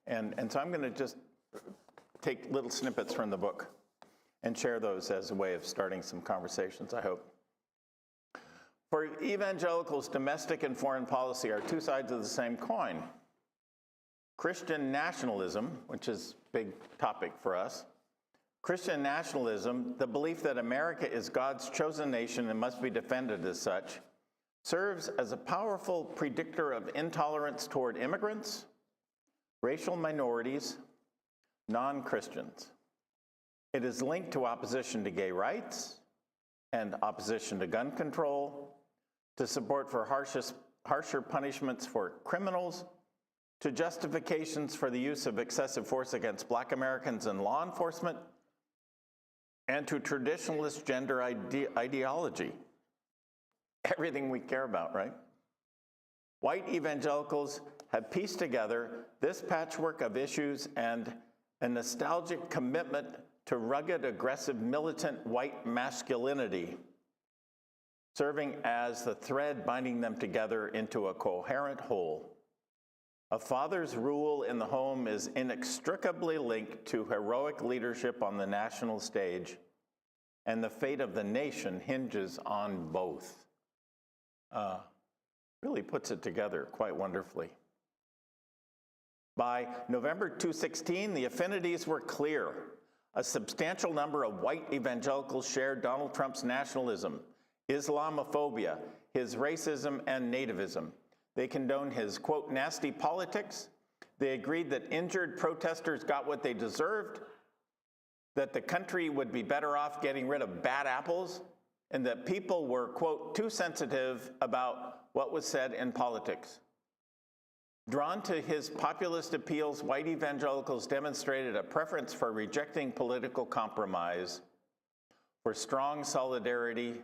And so I'm going to just take little snippets from the book and share those as a way of starting some conversations, I hope. For evangelicals, domestic and foreign policy are two sides of the same coin. Christian nationalism, which is a big topic for us, Christian nationalism, the belief that America is God's chosen nation and must be defended as such, serves as a powerful predictor of intolerance toward immigrants, racial minorities, non-Christians. It is linked to opposition to gay rights and opposition to gun control, to support for harsher punishments for criminals, to justifications for the use of excessive force against Black Americans in law enforcement, and to traditionalist gender ideology. Everything we care about, right? White evangelicals have pieced together this patchwork of issues and a nostalgic commitment to rugged, aggressive, militant white masculinity, serving as the thread binding them together into a coherent whole. A father's rule in the home is inextricably linked to heroic leadership on the national stage, and the fate of the nation hinges on both. Really puts it together quite wonderfully. By November 2016, the affinities were clear. A substantial number of white evangelicals shared Donald Trump's nationalism, Islamophobia, his racism, and nativism. They condoned his, quote, nasty politics. They agreed that injured protesters got what they deserved, that the country would be better off getting rid of bad apples, and that people were, quote, too sensitive about what was said in politics. Drawn to his populist appeals, white evangelicals demonstrated a preference for rejecting political compromise, for strong solidarity,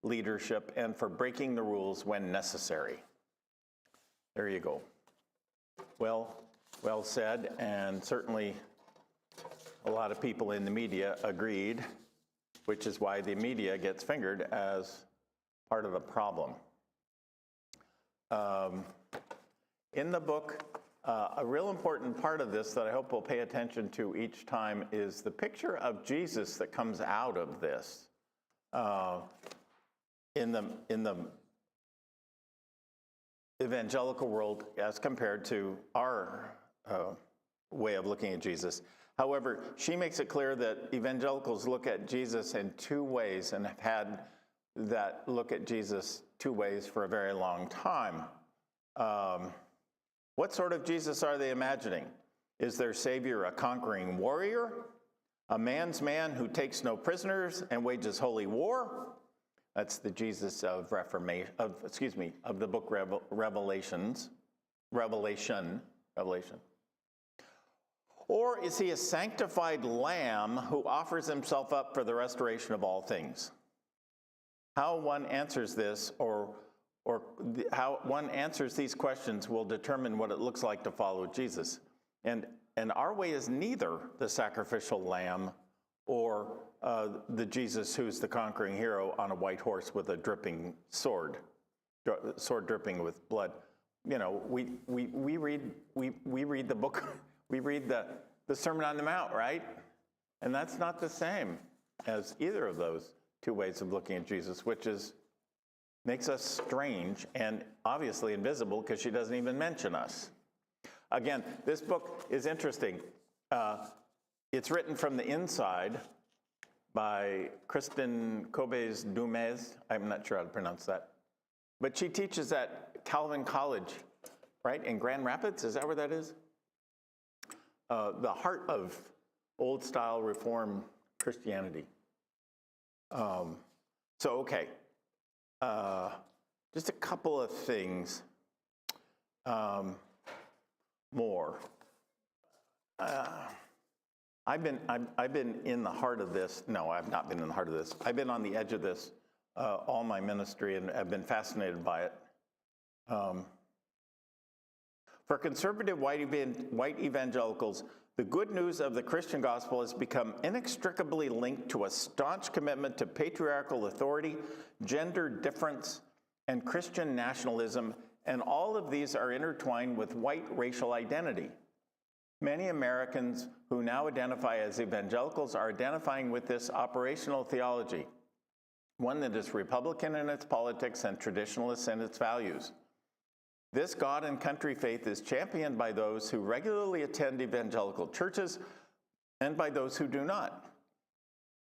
leadership, and for breaking the rules when necessary. There you go. Well said, and certainly a lot of people in the media agreed, which is why the media gets fingered as part of the problem. In the book, a real important part of this that I hope we'll pay attention to each time is the picture of Jesus that comes out of this. In the evangelical world as compared to our way of looking at Jesus. However, she makes it clear that evangelicals look at Jesus in two ways and have had that look at Jesus two ways for a very long time. What sort of Jesus are they imagining? Is their Savior a conquering warrior, a man's man who takes no prisoners and wages holy war? That's the Jesus of of the book Revelation. Or is he a sanctified lamb who offers himself up for the restoration of all things? How one answers this, how one answers these questions will determine what it looks like to follow Jesus. And our way is neither the sacrificial lamb or the Jesus who's the conquering hero on a white horse with a dripping sword dripping with blood. You know, we read the book, we read the Sermon on the Mount, right? And that's not the same as either of those two ways of looking at Jesus, which makes us strange and obviously invisible because she doesn't even mention us. Again, this book is interesting. It's written from the inside by Kristen Cobes-Dumez. I'm not sure how to pronounce that. But she teaches at Calvin College, right, in Grand Rapids. Is that where that is? The heart of old-style Reform Christianity. Okay. Just a couple of things more. I've been in the heart of this. No, I've not been in the heart of this. I've been on the edge of this all my ministry, and I've been fascinated by it. For conservative white evangelicals, the good news of the Christian gospel has become inextricably linked to a staunch commitment to patriarchal authority, gender difference, and Christian nationalism, and all of these are intertwined with white racial identity. Many Americans who now identify as evangelicals are identifying with this operational theology, one that is Republican in its politics and traditionalist in its values. This God and country faith is championed by those who regularly attend evangelical churches and by those who do not.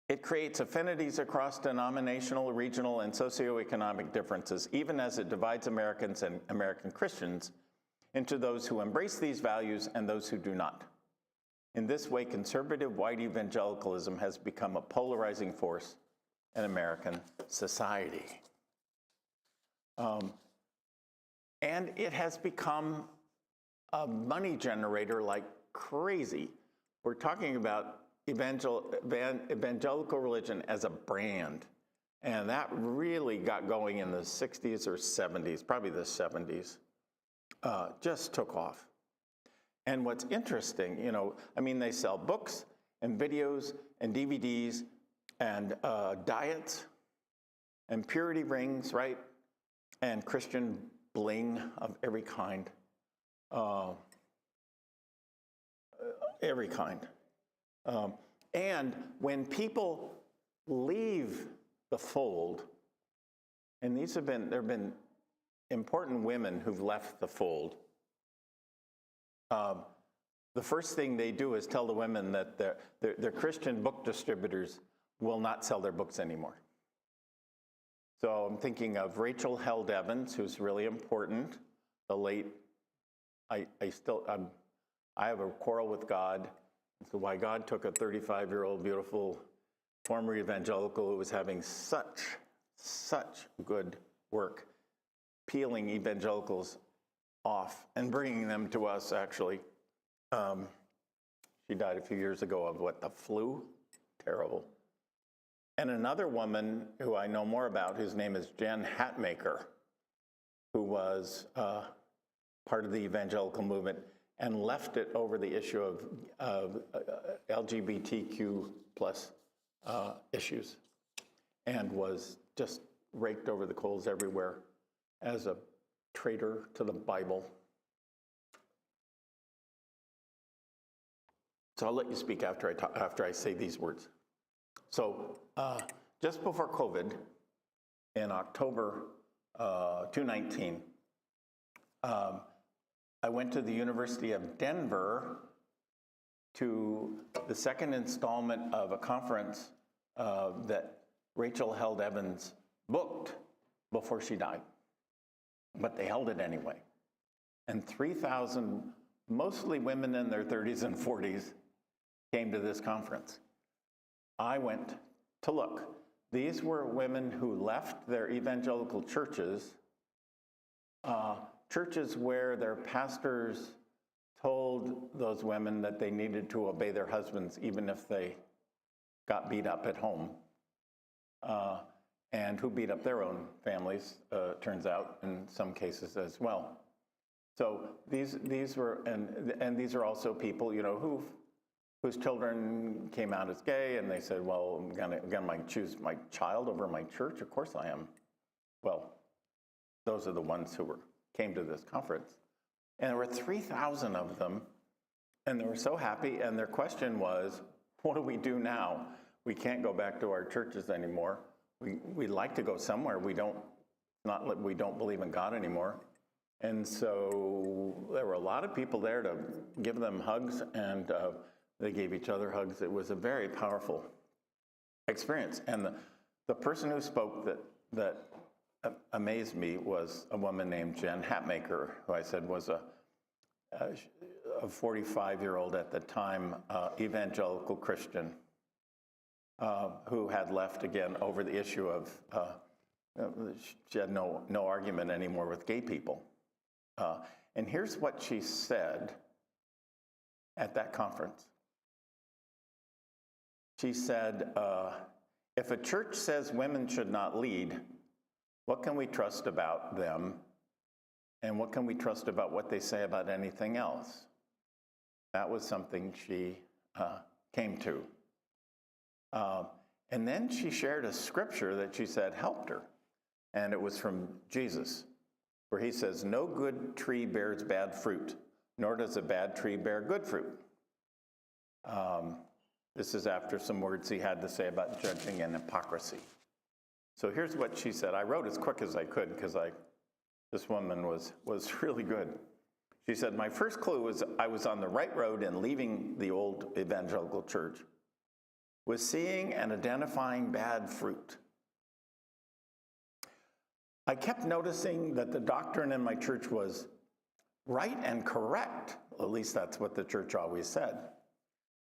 It creates affinities across denominational, regional, and socioeconomic differences, even as it divides Americans and American Christians into those who embrace these values and those who do not. In this way, conservative white evangelicalism has become a polarizing force in American society. And it has become a money generator like crazy. We're talking about evangelical religion as a brand. And that really got going in the 60s or 70s, probably the 70s. Just took off. And what's interesting, they sell books and videos and DVDs and diets and purity rings, right? And Christian bling of every kind. Every kind. And when people leave the fold, and there have been important women who've left the fold, the first thing they do is tell the women that their Christian book distributors will not sell their books anymore. So I'm thinking of Rachel Held Evans, who's really important, the late, I have a quarrel with God as to why God took a 35-year-old beautiful former evangelical who was having such good work peeling evangelicals off and bringing them to us, actually. She died a few years ago of the flu? Terrible. And another woman who I know more about, whose name is Jen Hatmaker, who was part of the evangelical movement and left it over the issue of LGBTQ plus issues, and was just raked over the coals everywhere as a traitor to the Bible. So I'll let you speak after I say these words. So just before COVID, in October 2019, I went to the University of Denver to the second installment of a conference that Rachel Held Evans booked before she died. But they held it anyway. And 3,000, mostly women in their 30s and 40s, came to this conference. I went to look. These were women who left their evangelical churches, churches where their pastors told those women that they needed to obey their husbands even if they got beat up at home, and who beat up their own families, turns out, in some cases as well. So these were, and these are also people, whose children came out as gay, and they said, well, I'm gonna choose my child over my church? Of course I am. Well, those are the ones who came to this conference. And there were 3,000 of them, and they were so happy, and their question was, what do we do now? We can't go back to our churches anymore. We'd like to go somewhere. We don't believe in God anymore. And so there were a lot of people there to give them hugs, and they gave each other hugs. It was a very powerful experience. And the person who spoke that amazed me was a woman named Jen Hatmaker, who I said was a 45-year-old at the time evangelical Christian who had left again over the issue of she had no argument anymore with gay people. And here's what she said at that conference. She said, if a church says women should not lead, what can we trust about them? And what can we trust about what they say about anything else? That was something she came to. And then she shared a scripture that she said helped her. And it was from Jesus, where he says, no good tree bears bad fruit, nor does a bad tree bear good fruit. This is after some words he had to say about judging and hypocrisy. So here's what she said. I wrote as quick as I could because this woman was really good. She said, my first clue was I was on the right road and leaving the old evangelical church, was seeing and identifying bad fruit. I kept noticing that the doctrine in my church was right and correct. At least that's what the church always said.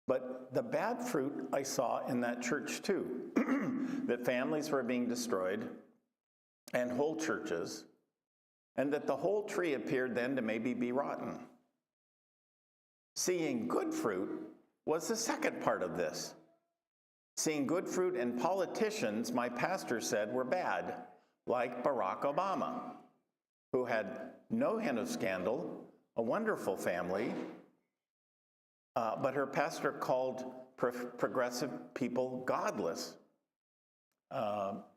But the bad fruit I saw in that church too, that families were being destroyed and whole churches, and that the whole tree appeared then to maybe be rotten. Seeing good fruit was the second part of this. Seeing good fruit in politicians, my pastor said, were bad, like Barack Obama, who had no hint of scandal, a wonderful family, but her pastor called progressive people godless,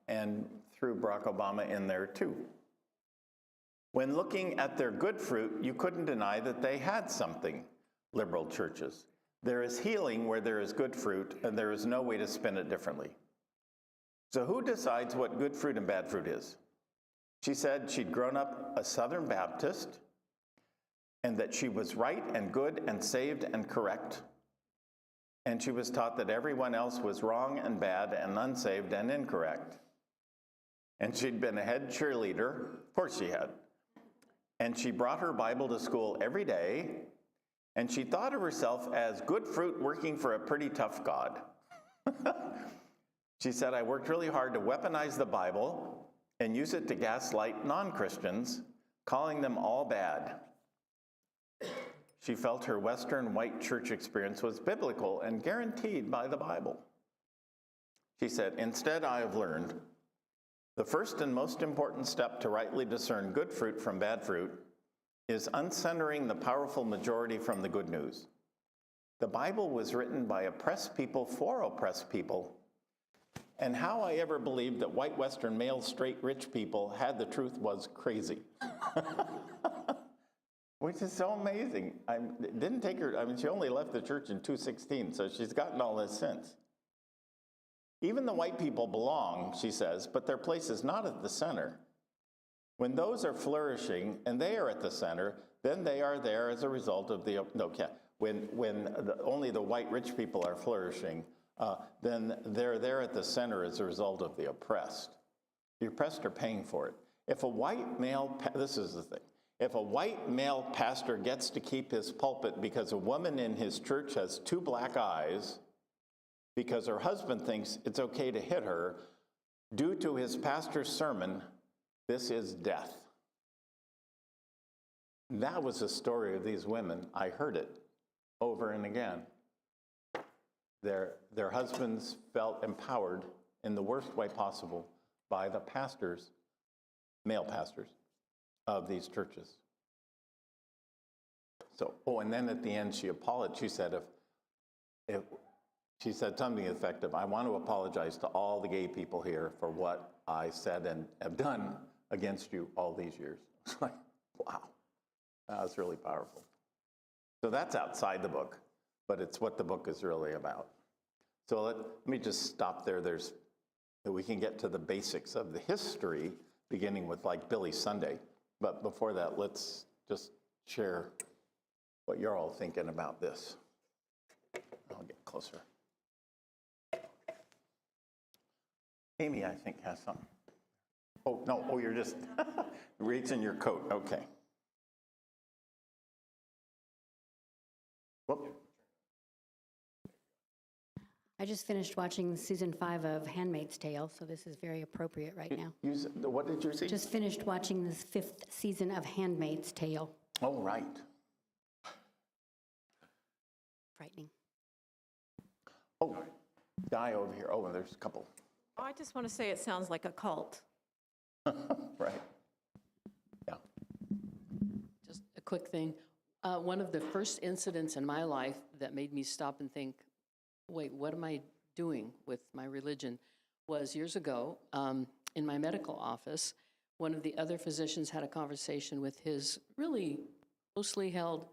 and threw Barack Obama in there too. When looking at their good fruit, you couldn't deny that they had something, liberal churches. There is healing where there is good fruit, and there is no way to spin it differently. So who decides what good fruit and bad fruit is? She said she'd grown up a Southern Baptist, and that she was right and good and saved and correct. And she was taught that everyone else was wrong and bad and unsaved and incorrect. And she'd been a head cheerleader, of course she had. And she brought her Bible to school every day, and she thought of herself as good fruit working for a pretty tough God. She said, I worked really hard to weaponize the Bible and use it to gaslight non-Christians, calling them all bad. She felt her Western white church experience was biblical and guaranteed by the Bible. She said, instead, I have learned the first and most important step to rightly discern good fruit from bad fruit is uncentering the powerful majority from the good news. The Bible was written by oppressed people for oppressed people, and how I ever believed that white Western male straight rich people had the truth was crazy. Which is so amazing. It didn't take her, she only left the church in 2016, so she's gotten all this since. Even the white people belong, she says, but their place is not at the center. When those are flourishing and they are at the center, then they are there as a result of only the white rich people are flourishing, then they're there at the center as a result of the oppressed. The oppressed are paying for it. If a white male, this is the thing, if a white male pastor gets to keep his pulpit because a woman in his church has 2 black eyes, because her husband thinks it's okay to hit her, due to his pastor's sermon, this is death. That was the story of these women. I heard it over and again. Their husbands felt empowered in the worst way possible by the pastors, male pastors, of these churches. So, and then at the end she apologized. She said, she said something effective, I want to apologize to all the gay people here for what I said and have done against you all these years. It's like, wow, that was really powerful. So that's outside the book, but it's what the book is really about. So let me just stop there. We can get to the basics of the history, beginning with like Billy Sunday. But before that, let's just share what you're all thinking about this. I'll get closer. Amy, I think, has something. Oh, no, you're just reaching your coat. Okay. Whoop. I just finished watching season 5 of Handmaid's Tale, so this is very appropriate right now. What did you see? Just finished watching this 5th season of Handmaid's Tale. Oh, right. Frightening. Oh, Di over here. Oh, and there's a couple. Oh, I just want to say it sounds like a cult. Right. Yeah. Just a quick thing. One of the first incidents in my life that made me stop and think, wait, what am I doing with my religion, was years ago in my medical office. One of the other physicians had a conversation with his really closely held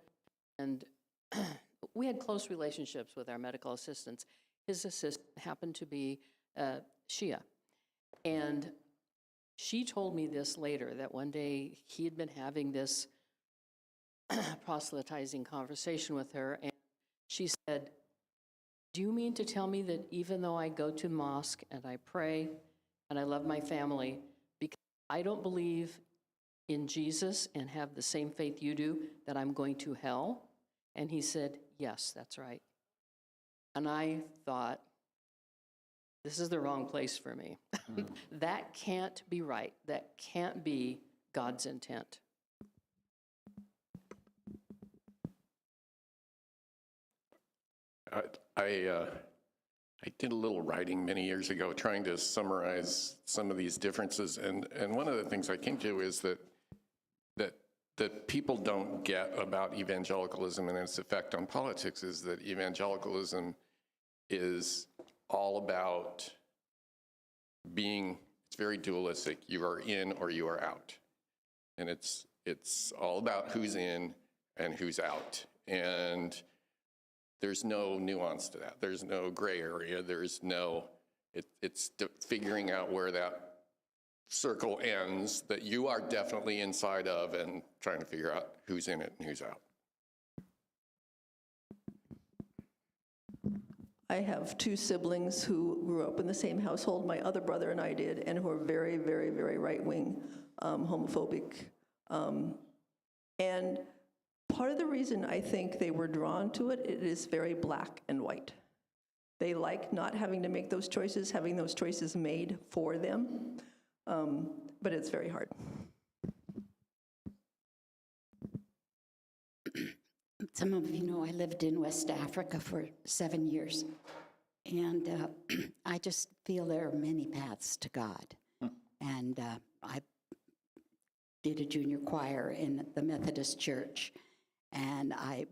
and we had close relationships with our medical assistants. His assistant happened to be Shia. And she told me this later, that one day he had been having this proselytizing conversation with her, and she said, do you mean to tell me that even though I go to mosque and I pray and I love my family, because I don't believe in Jesus and have the same faith you do, that I'm going to hell? And he said, yes, that's right. And I thought, this is the wrong place for me. That can't be right. That can't be God's intent. I did a little writing many years ago trying to summarize some of these differences, and one of the things I came to is that people don't get about evangelicalism and its effect on politics is that evangelicalism is all about it's very dualistic. You are in or you are out. And it's all about who's in and who's out. And there's no nuance to that. There's no gray area. There's no, it's figuring out where that circle ends that you are definitely inside of and trying to figure out who's in it and who's out. I have two siblings who grew up in the same household my other brother and I did, and who are very, very, very right-wing, homophobic. And part of the reason I think they were drawn to it, it is very black and white. They like not having to make those choices, having those choices made for them, but it's very hard. Some of you know I lived in West Africa for 7 years, and I just feel there are many paths to God. And I did a junior choir in the Methodist Church, and I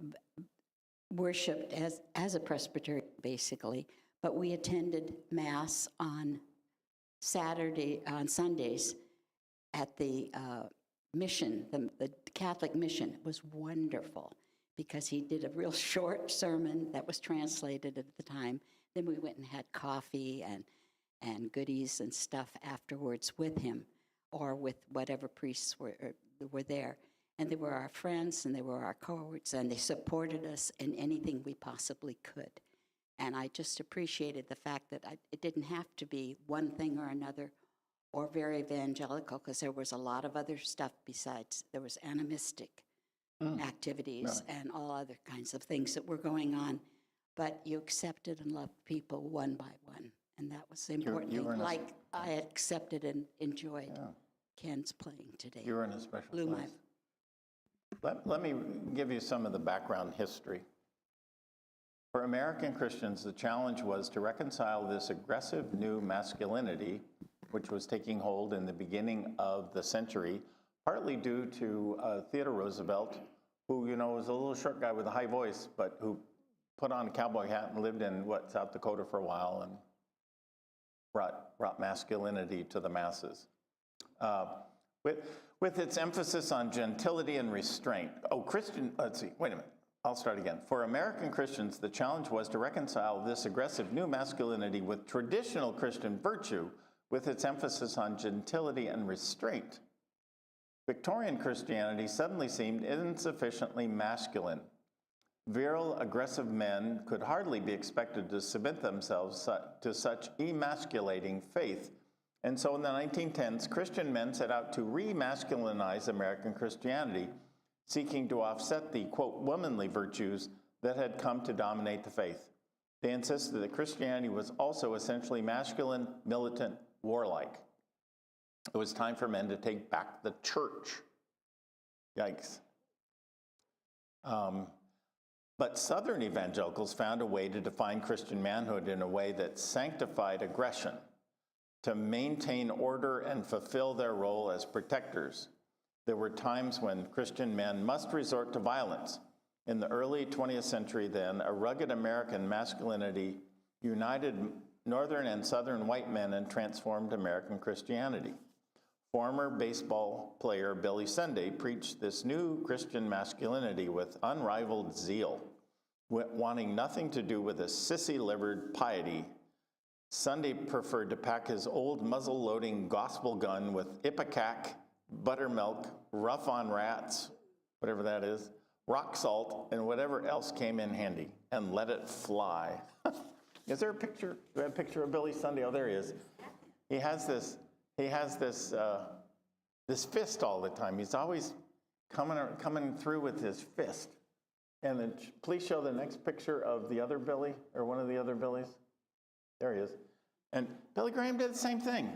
worshiped as a Presbyterian, basically, but we attended Mass on Sundays at the mission, the Catholic mission. It was wonderful, because he did a real short sermon that was translated at the time. Then we went and had coffee and goodies and stuff afterwards with him, or with whatever priests were there. And they were our friends, and they were our cohorts, and they supported us in anything we possibly could. And I just appreciated the fact that it didn't have to be one thing or another, or very evangelical, because there was a lot of other stuff besides. There was animistic activities and all other kinds of things that were going on, but you accepted and loved people one by one, and that was the important thing. Like I accepted and enjoyed Ken's playing today. You were in a special Blew place. Let me give you some of the background history. For American Christians, the challenge was to reconcile this aggressive new masculinity, which was taking hold in the beginning of the century, partly due to Theodore Roosevelt, who, was a little short guy with a high voice, but who put on a cowboy hat and lived in, South Dakota for a while, and brought masculinity to the masses. With its emphasis on gentility and restraint. Let's see, wait a minute. I'll start again. For American Christians, the challenge was to reconcile this aggressive new masculinity with traditional Christian virtue, with its emphasis on gentility and restraint. Victorian Christianity suddenly seemed insufficiently masculine. Virile, aggressive men could hardly be expected to submit themselves to such emasculating faith. And so in the 1910s, Christian men set out to re-masculinize American Christianity, seeking to offset the, quote, womanly virtues that had come to dominate the faith. They insisted that Christianity was also essentially masculine, militant, warlike. It was time for men to take back the church. Yikes. But Southern evangelicals found a way to define Christian manhood in a way that sanctified aggression, to maintain order and fulfill their role as protectors. There were times when Christian men must resort to violence. In the early 20th century then, a rugged American masculinity united Northern and Southern white men and transformed American Christianity. Former baseball player Billy Sunday preached this new Christian masculinity with unrivaled zeal. wanting nothing to do with a sissy-livered piety, Sunday preferred to pack his old muzzle-loading gospel gun with ipecac, buttermilk, rough on rats, whatever that is, rock salt, and whatever else came in handy, and let it fly. Is there a picture? Do we have a picture of Billy Sunday? Oh, there he is. He has this fist all the time. He's always coming through with his fist. And then please show the next picture of the other Billy, or one of the other Billys. There he is. And Billy Graham did the same thing.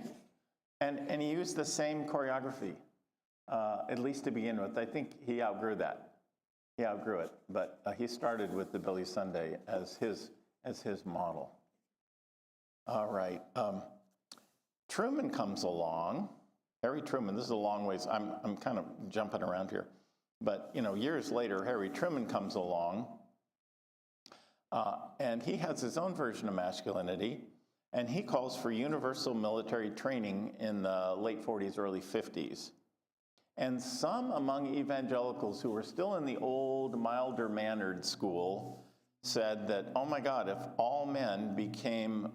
And he used the same choreography, at least to begin with. I think he outgrew that. He outgrew it. But he started with the Billy Sunday as his model. All right. Truman comes along. Harry Truman, this is a long ways. I'm kind of jumping around here. But, years later, Harry Truman comes along, and he has his own version of masculinity, and he calls for universal military training in the late 40s, early 50s. And some among evangelicals who were still in the old, milder-mannered school said that, oh my God, if all men became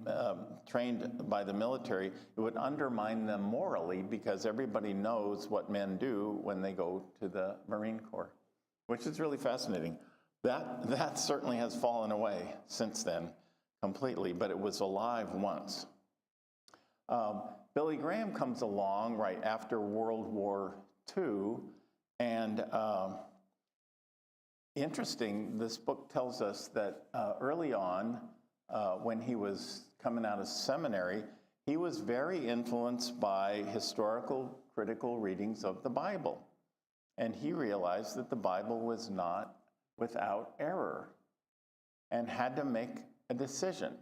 trained by the military, it would undermine them morally because everybody knows what men do when they go to the Marine Corps, which is really fascinating. That certainly has fallen away since then completely, but it was alive once. Billy Graham comes along right after World War II, and interesting, this book tells us that early on, when he was coming out of seminary, he was very influenced by historical, critical readings of the Bible. And he realized that the Bible was not without error and had to make a decision.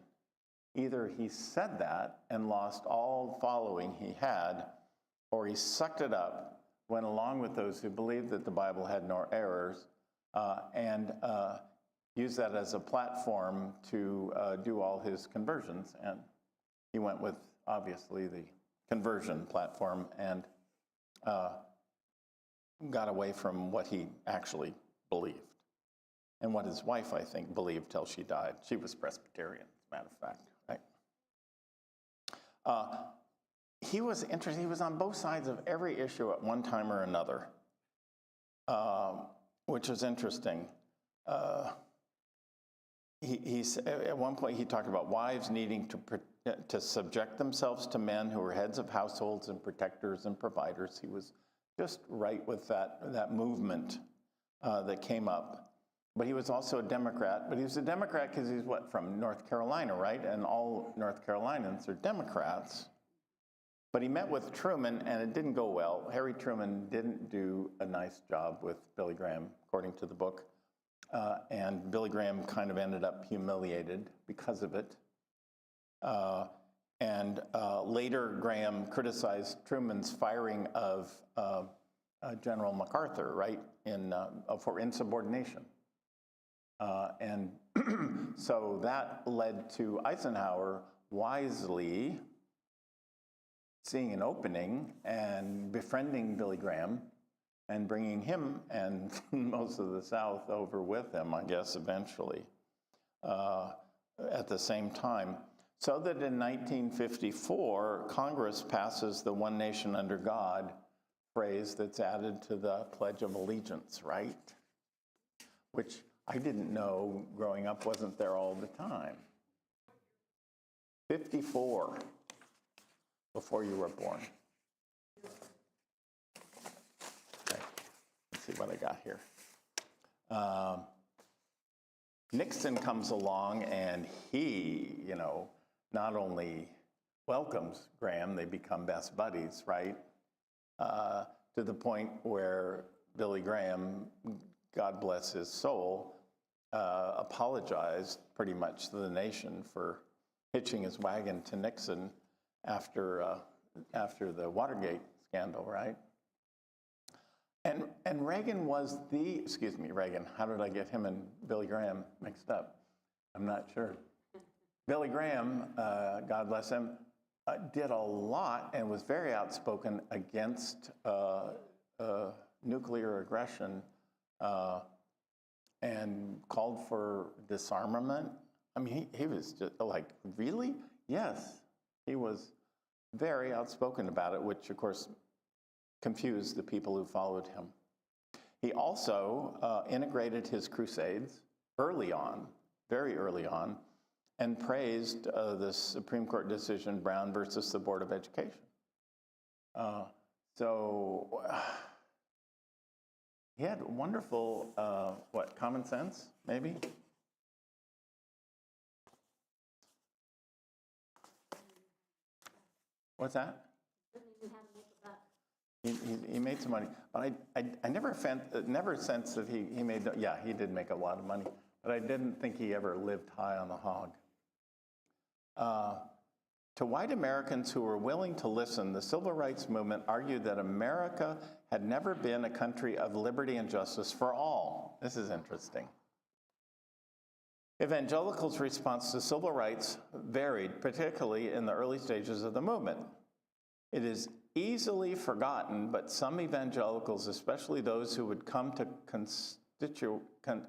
Either he said that and lost all following he had, or he sucked it up, went along with those who believed that the Bible had no errors, and used that as a platform to do all his conversions. And he went with, obviously, the conversion platform and got away from what he actually believed. And what his wife, I think, believed till she died. She was Presbyterian, as a matter of fact, right? He was interesting. He was on both sides of every issue at one time or another, which was interesting. At one point, he talked about wives needing to subject themselves to men who were heads of households and protectors and providers. He was just right with that movement that came up. But he was also a Democrat. But he was a Democrat because he's from North Carolina, right? And all North Carolinians are Democrats. But he met with Truman, and it didn't go well. Harry Truman didn't do a nice job with Billy Graham, according to the book. And Billy Graham kind of ended up humiliated because of it. And later, Graham criticized Truman's firing of General MacArthur, right, for insubordination. And so that led to Eisenhower wisely seeing an opening and befriending Billy Graham and bringing him and most of the South over with him, I guess, eventually, at the same time. So that in 1954, Congress passes the one nation under God phrase that's added to the Pledge of Allegiance, right? Which I didn't know growing up wasn't there all the time. 54, before you were born. Okay, let's see what I got here. Nixon comes along and he, not only welcomes Graham, they become best buddies, right? To the point where Billy Graham, God bless his soul, apologized pretty much to the nation for hitching his wagon to Nixon after the Watergate scandal, right? And Reagan was Reagan, how did I get him and Billy Graham mixed up? I'm not sure. Billy Graham, God bless him, did a lot and was very outspoken against nuclear aggression and called for disarmament. I mean, he was just like, really? Yes. He was very outspoken about it, which of course confused the people who followed him. He also integrated his crusades early on, very early on, and praised the Supreme Court decision, Brown versus the Board of Education. He had wonderful, common sense, maybe? What's that? He made some money, but I never sensed that he made, yeah, he did make a lot of money, but I didn't think he ever lived high on the hog. To white Americans who were willing to listen, the civil rights movement argued that America had never been a country of liberty and justice for all. This is interesting. Evangelicals' response to civil rights varied, particularly in the early stages of the movement. It is easily forgotten, but some evangelicals, especially those who would come to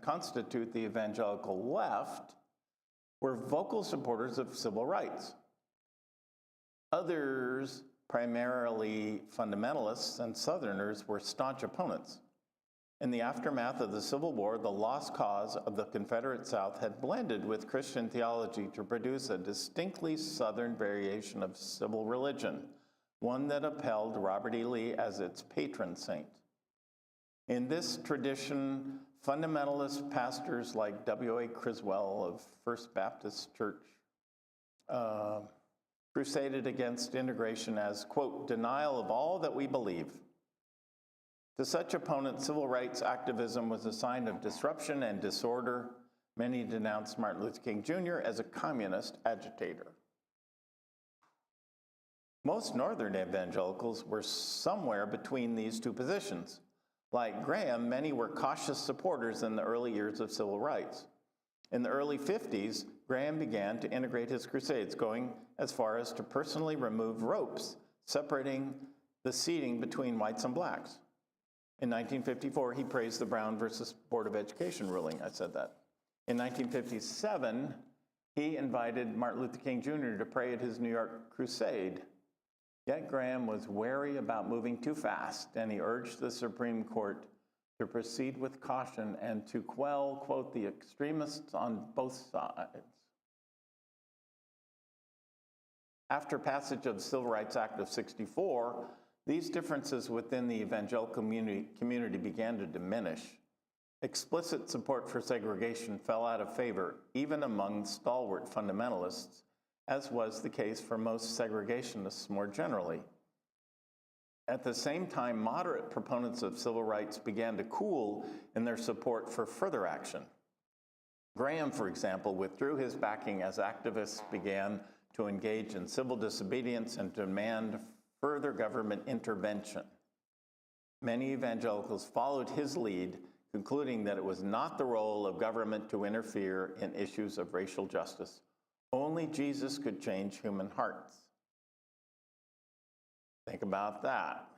constitute the evangelical left, were vocal supporters of civil rights. Others, primarily fundamentalists and Southerners, were staunch opponents. In the aftermath of the Civil War, the lost cause of the Confederate South had blended with Christian theology to produce a distinctly Southern variation of civil religion, one that upheld Robert E. Lee as its patron saint. In this tradition, fundamentalist pastors like W.A. Criswell of First Baptist Church crusaded against integration as, quote, denial of all that we believe. To such opponents, civil rights activism was a sign of disruption and disorder. Many denounced Martin Luther King Jr. as a communist agitator. Most Northern evangelicals were somewhere between these two positions. Like Graham, many were cautious supporters in the early years of civil rights. In the early 50s, Graham began to integrate his crusades, going as far as to personally remove ropes separating the seating between whites and blacks. In 1954, he praised the Brown versus Board of Education ruling. I said that. In 1957, he invited Martin Luther King Jr. to pray at his New York crusade. Yet Graham was wary about moving too fast, and he urged the Supreme Court to proceed with caution and to quell, quote, the extremists on both sides. After passage of the Civil Rights Act of '64, these differences within the evangelical community began to diminish. Explicit support for segregation fell out of favor, even among stalwart fundamentalists, as was the case for most segregationists more generally. At the same time, moderate proponents of civil rights began to cool in their support for further action. Graham, for example, withdrew his backing as activists began to engage in civil disobedience and demand further government intervention. Many evangelicals followed his lead, concluding that it was not the role of government to interfere in issues of racial justice. Only Jesus could change human hearts. Think about that.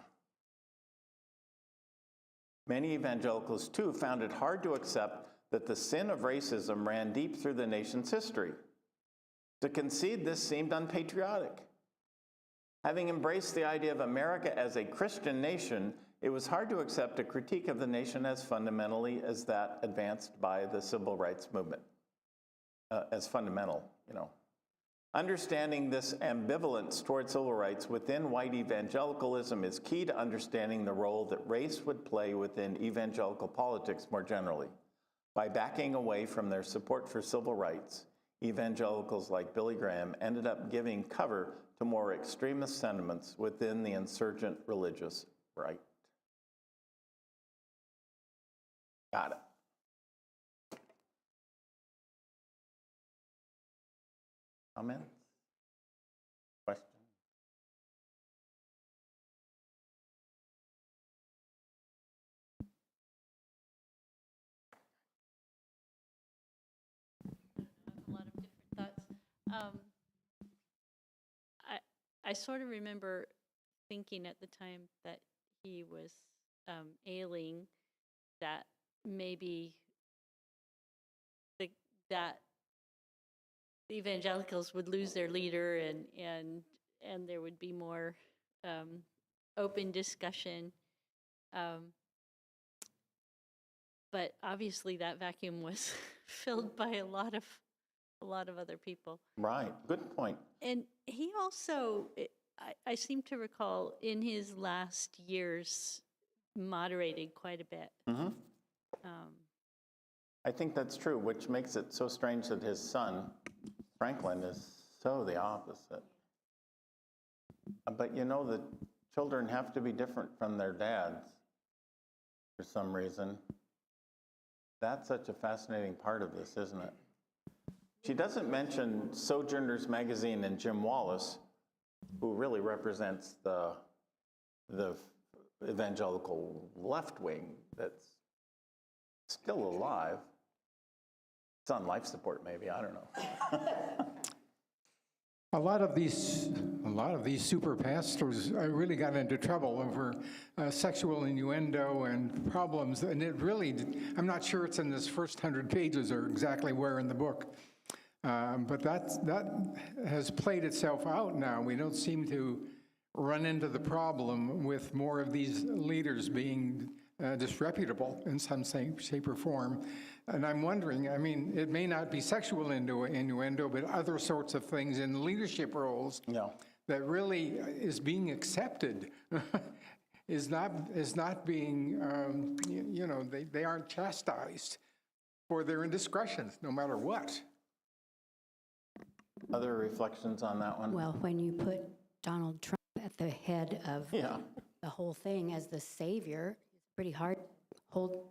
Many evangelicals, too, found it hard to accept that the sin of racism ran deep through the nation's history. To concede this seemed unpatriotic. Having embraced the idea of America as a Christian nation, it was hard to accept a critique of the nation as fundamentally as that advanced by the civil rights movement, as fundamental, you know. Understanding this ambivalence toward civil rights within white evangelicalism is key to understanding the role that race would play within evangelical politics more generally. By backing away from their support for civil rights, evangelicals like Billy Graham ended up giving cover to more extremist sentiments within the insurgent religious right. Got it. Comments? Questions? A lot of different thoughts. I sort of remember thinking at the time that he was ailing that maybe that the evangelicals would lose their leader and there would be more open discussion. But obviously that vacuum was filled by a lot of other people. Right, good point. And he also, I seem to recall, in his last years, moderated quite a bit. Mhm. I think that's true, which makes it so strange that his son, Franklin, is so the opposite. But you know, the children have to be different from their dads for some reason. That's such a fascinating part of this, isn't it? She doesn't mention Sojourners Magazine and Jim Wallace, who really represents the evangelical left wing that's still alive. It's on life support, maybe, I don't know. A lot of these super pastors really got into trouble over sexual innuendo and problems, and it really, I'm not sure it's in this first 100 pages or exactly where in the book, but that has played itself out now. We don't seem to run into the problem with more of these leaders being disreputable in some shape or form. And I'm wondering, I mean, it may not be sexual innuendo, but other sorts of things in leadership roles that really is being accepted, is not being, they aren't chastised for their indiscretions, no matter what. Other reflections on that one? Well, when you put Donald Trump at the head of the whole thing as the savior, it's pretty hard to hold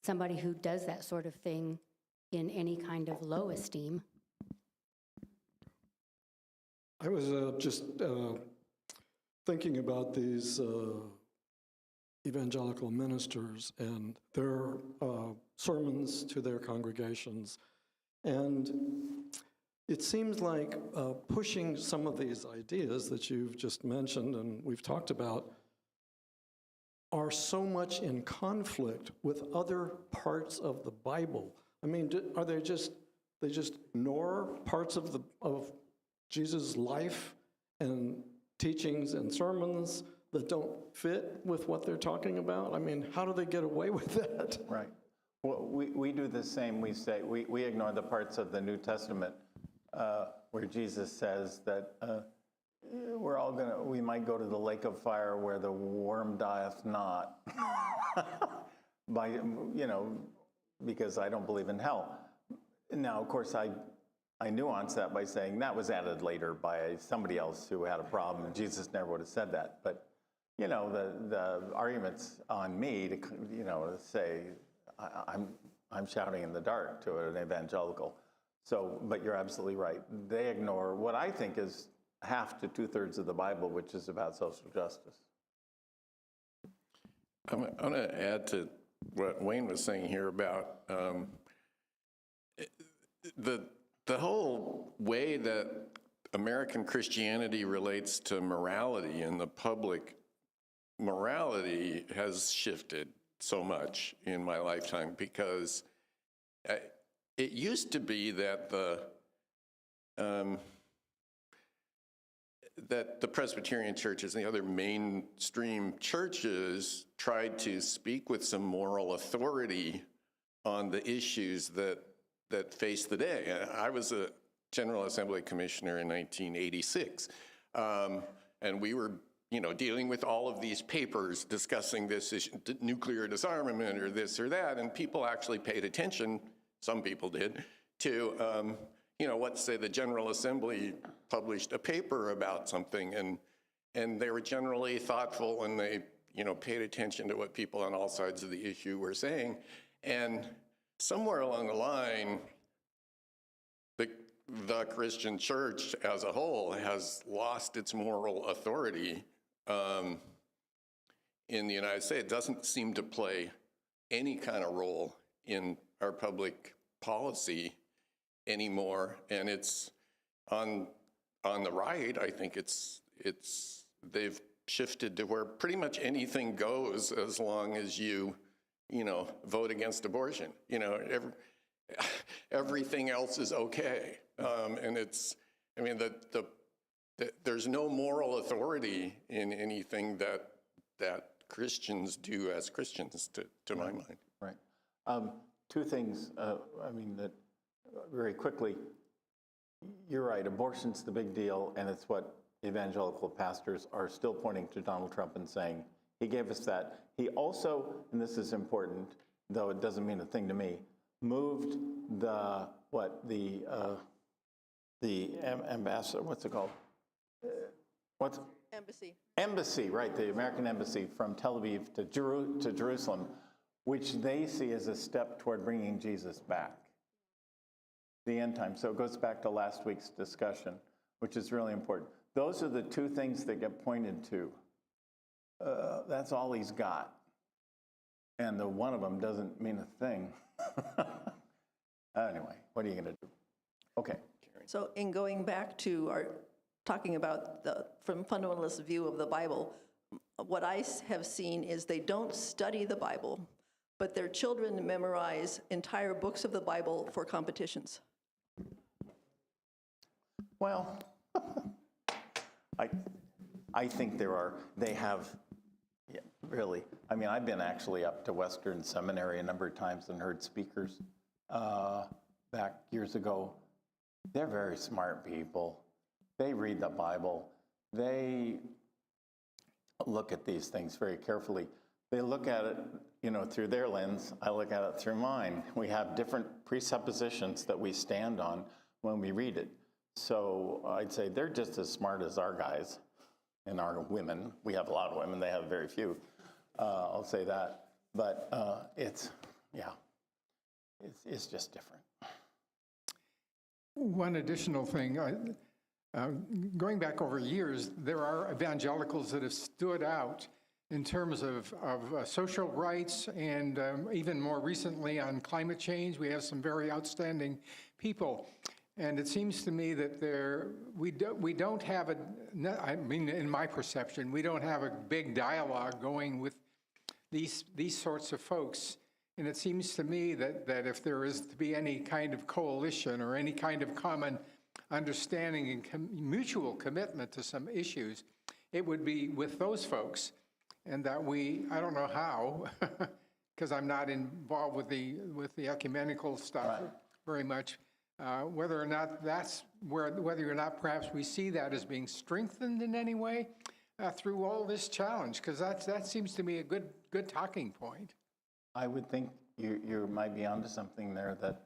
somebody who does that sort of thing in any kind of low esteem. I was just thinking about these evangelical ministers and their sermons to their congregations. And it seems like pushing some of these ideas that you've just mentioned and we've talked about are so much in conflict with other parts of the Bible. I mean, are they just ignore parts of Jesus' life and teachings and sermons that don't fit with what they're talking about? I mean, how do they get away with that? Right. Well, we do the same. We say, we ignore the parts of the New Testament where Jesus says that we might go to the lake of fire where the worm dieth not, because I don't believe in hell. Now, of course, I nuance that by saying that was added later by somebody else who had a problem, and Jesus never would have said that. But, the argument's on me to say I'm shouting in the dark to an evangelical. So, but you're absolutely right. They ignore what I think is half to 2/3 of the Bible, which is about social justice. I'm going to add to what Wayne was saying here about the whole way that American Christianity relates to morality and the public morality has shifted so much in my lifetime, because it used to be that the Presbyterian churches and the other mainstream churches tried to speak with some moral authority on the issues that face the day. I was a General Assembly commissioner in 1986, and we were dealing with all of these papers discussing this issue, nuclear disarmament or this or that, and people actually paid attention, some people did, to what, say, the General Assembly published a paper about something, and they were generally thoughtful, and they, paid attention to what people on all sides of the issue were saying. And somewhere along the line, the Christian church as a whole has lost its moral authority in the United States. It doesn't seem to play any kind of role in our public policy anymore, and it's on the right. I think they've shifted to where pretty much anything goes as long as you vote against abortion. everything else is okay. And it's, I mean, there's no moral authority in anything that Christians do as Christians, to my mind. Right. Two things, I mean, that very quickly, you're right, abortion's the big deal, and it's what evangelical pastors are still pointing to Donald Trump and saying, he gave us that. He also, and this is important, though it doesn't mean a thing to me, moved the ambassador, what's it called? Embassy, right, the American embassy from Tel Aviv to Jerusalem, which they see as a step toward bringing Jesus back, the end time. So it goes back to last week's discussion, which is really important. Those are the two things that get pointed to. That's all he's got. And the one of them doesn't mean a thing. Anyway, what are you going to do? Okay. So in going back to our talking about from fundamentalist view of the Bible, what I have seen is they don't study the Bible, but their children memorize entire books of the Bible for competitions. Well, I think they have, yeah, really. I mean, I've been actually up to Western Seminary a number of times and heard speakers back years ago. They're very smart people. They read the Bible. They look at these things very carefully. They look at it, through their lens. I look at it through mine. We have different presuppositions that we stand on when we read it. So I'd say they're just as smart as our guys and our women. We have a lot of women. They have very few. I'll say that. But it's just different. One additional thing, going back over years, there are evangelicals that have stood out in terms of social rights and even more recently on climate change. We have some very outstanding people. And it seems to me that we don't have in my perception, we don't have a big dialogue going with these sorts of folks. And it seems to me that if there is to be any kind of coalition or any kind of common understanding and mutual commitment to some issues, it would be with those folks. And that I don't know how, because I'm not involved with the ecumenical stuff very much, whether or not whether or not perhaps we see that as being strengthened in any way through all this challenge, because that seems to me a good talking point. I would think you might be onto something there that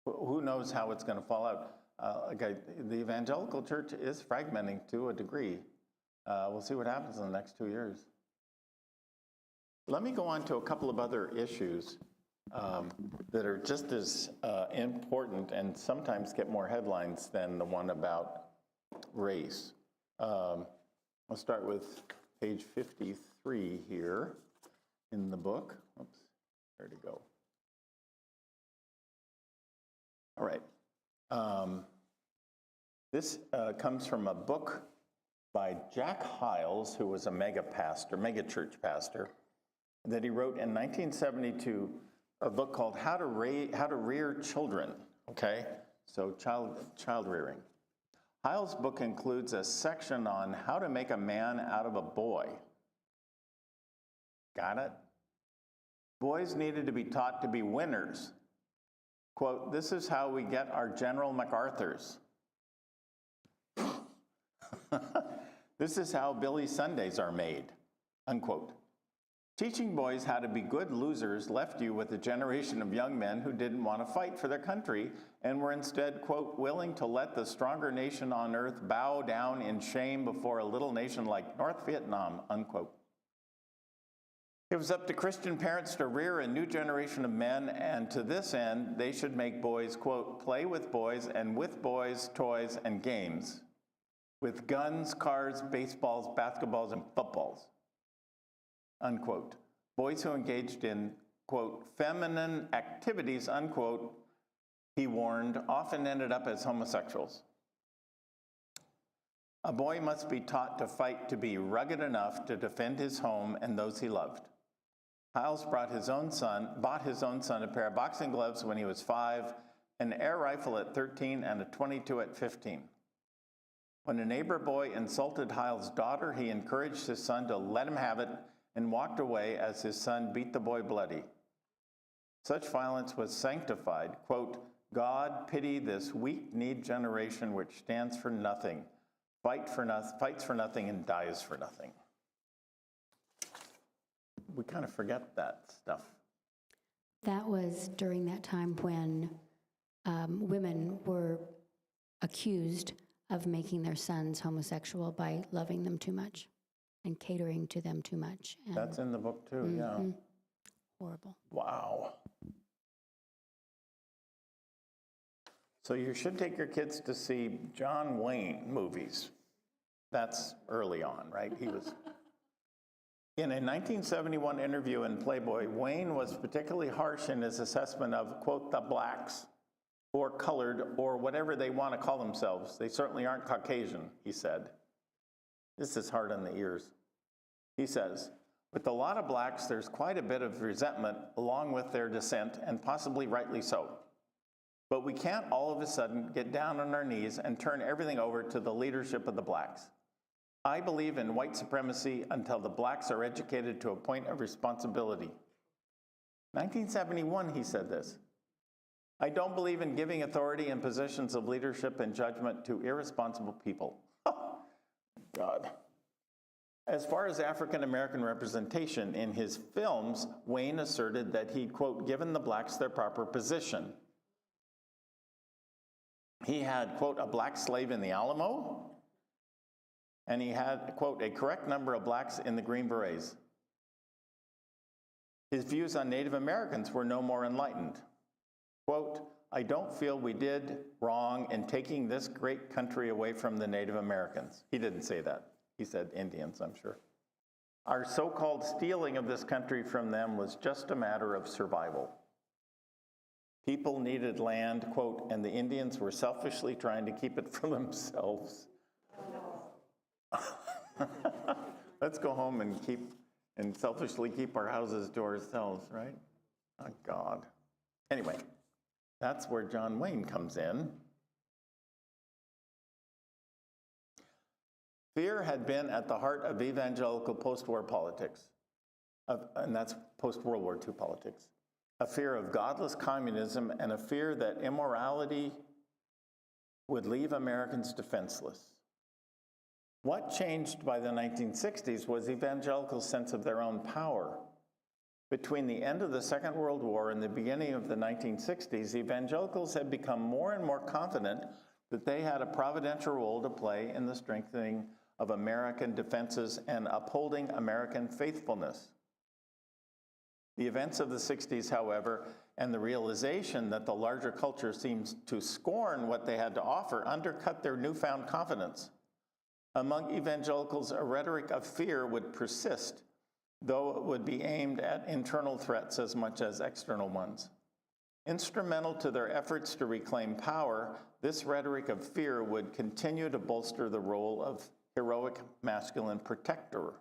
who knows how it's going to fall out. The evangelical church is fragmenting to a degree. We'll see what happens in the next 2 years. Let me go on to a couple of other issues that are just as important and sometimes get more headlines than the one about race. I'll start with page 53 here in the book. Oops, where'd it go? All right. This comes from a book by Jack Hyles, who was a mega church pastor, that he wrote in 1972, a book called How to Rear Children, okay? So child rearing. Hyles' book includes a section on how to make a man out of a boy. Got it? Boys needed to be taught to be winners. Quote, "This is how we get our General MacArthurs." "This is how Billy Sundays are made," unquote. Teaching boys how to be good losers left you with a generation of young men who didn't want to fight for their country and were instead, quote, "willing to let the stronger nation on earth bow down in shame before a little nation like North Vietnam," unquote. It was up to Christian parents to rear a new generation of men, and to this end, they should make boys, quote, "play with boys and with boys' toys and games, with guns, cars, baseballs, basketballs, and footballs," unquote. Boys who engaged in, quote, "feminine activities," unquote, he warned, often ended up as homosexuals. A boy must be taught to fight to be rugged enough to defend his home and those he loved. Hiles bought his own son a pair of boxing gloves when he was 5, an air rifle at 13, and a .22 at 15. When a neighbor boy insulted Hiles' daughter, he encouraged his son to let him have it and walked away as his son beat the boy bloody. Such violence was sanctified, quote, "God pity this weak-kneed generation which stands for nothing, fights for nothing, and dies for nothing." We kind of forget that stuff. That was during that time when women were accused of making their sons homosexual by loving them too much and catering to them too much. And That's in the book too, yeah. horrible. Wow. So you should take your kids to see John Wayne movies. That's early on, right? He was. In a 1971 interview in Playboy, Wayne was particularly harsh in his assessment of, quote, the blacks, or colored, or whatever they want to call themselves. They certainly aren't Caucasian, he said. This is hard on the ears. He says, with a lot of blacks, there's quite a bit of resentment along with their descent, and possibly rightly so. But we can't all of a sudden get down on our knees and turn everything over to the leadership of the blacks. I believe in white supremacy until the blacks are educated to a point of responsibility. 1971, he said this. I don't believe in giving authority and positions of leadership and judgment to irresponsible people. God. As far as African American representation in his films, Wayne asserted that he'd, quote, given the blacks their proper position. He had, quote, a black slave in the Alamo, and he had, quote, a correct number of blacks in the Green Berets. His views on Native Americans were no more enlightened. Quote, I don't feel we did wrong in taking this great country away from the Native Americans. He didn't say that. He said Indians, I'm sure. Our so-called stealing of this country from them was just a matter of survival. People needed land, quote, and the Indians were selfishly trying to keep it for themselves. Let's go home and selfishly keep our houses to ourselves, right? Oh, God. Anyway, that's where John Wayne comes in. Fear had been at the heart of evangelical post-war politics, and that's post-World War II politics. A fear of godless communism and a fear that immorality would leave Americans defenseless. What changed by the 1960s was evangelicals' sense of their own power. Between the end of the Second World War and the beginning of the 1960s, evangelicals had become more and more confident that they had a providential role to play in the strengthening of American defenses and upholding American faithfulness. The events of the 60s, however, and the realization that the larger culture seems to scorn what they had to offer undercut their newfound confidence. Among evangelicals, a rhetoric of fear would persist, though it would be aimed at internal threats as much as external ones. Instrumental to their efforts to reclaim power, this rhetoric of fear would continue to bolster the role of heroic masculine protector.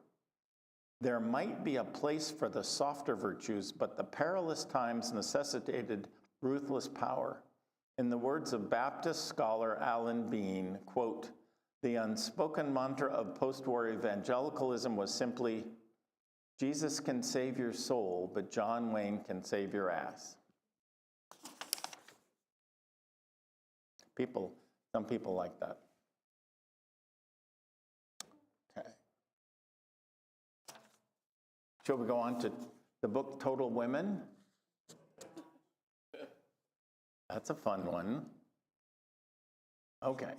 There might be a place for the softer virtues, but the perilous times necessitated ruthless power. In the words of Baptist scholar Alan Bean, quote, the unspoken mantra of post-war evangelicalism was simply, Jesus can save your soul, but John Wayne can save your ass. Some people like that. Okay. Shall we go on to the book Total Women? That's a fun one. Okay.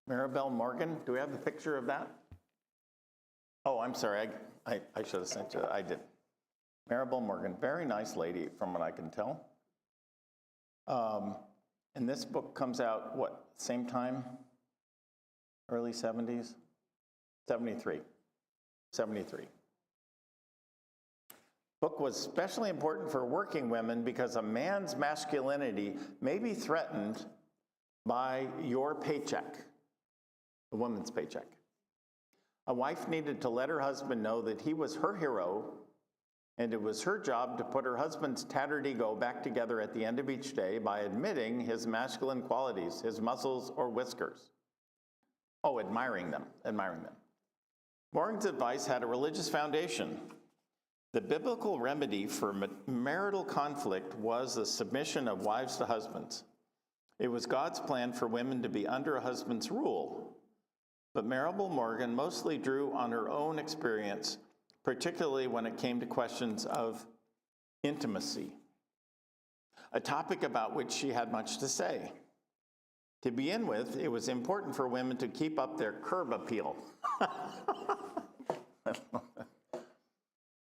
Maribel Morgan, do we have the picture of that? Oh, I'm sorry, I should have sent you that. I did. Maribel Morgan, very nice lady from what I can tell. And this book comes out, what, same time? Early 70s? 73. Book was especially important for working women because a man's masculinity may be threatened by your paycheck, a woman's paycheck. A wife needed to let her husband know that he was her hero and it was her job to put her husband's tattered ego back together at the end of each day by admitting his masculine qualities, his muscles or whiskers. Oh, admiring them. Morgan's advice had a religious foundation. The biblical remedy for marital conflict was the submission of wives to husbands. It was God's plan for women to be under a husband's rule. But Marable Morgan mostly drew on her own experience, particularly when it came to questions of intimacy, a topic about which she had much to say. To begin with, it was important for women to keep up their curb appeal.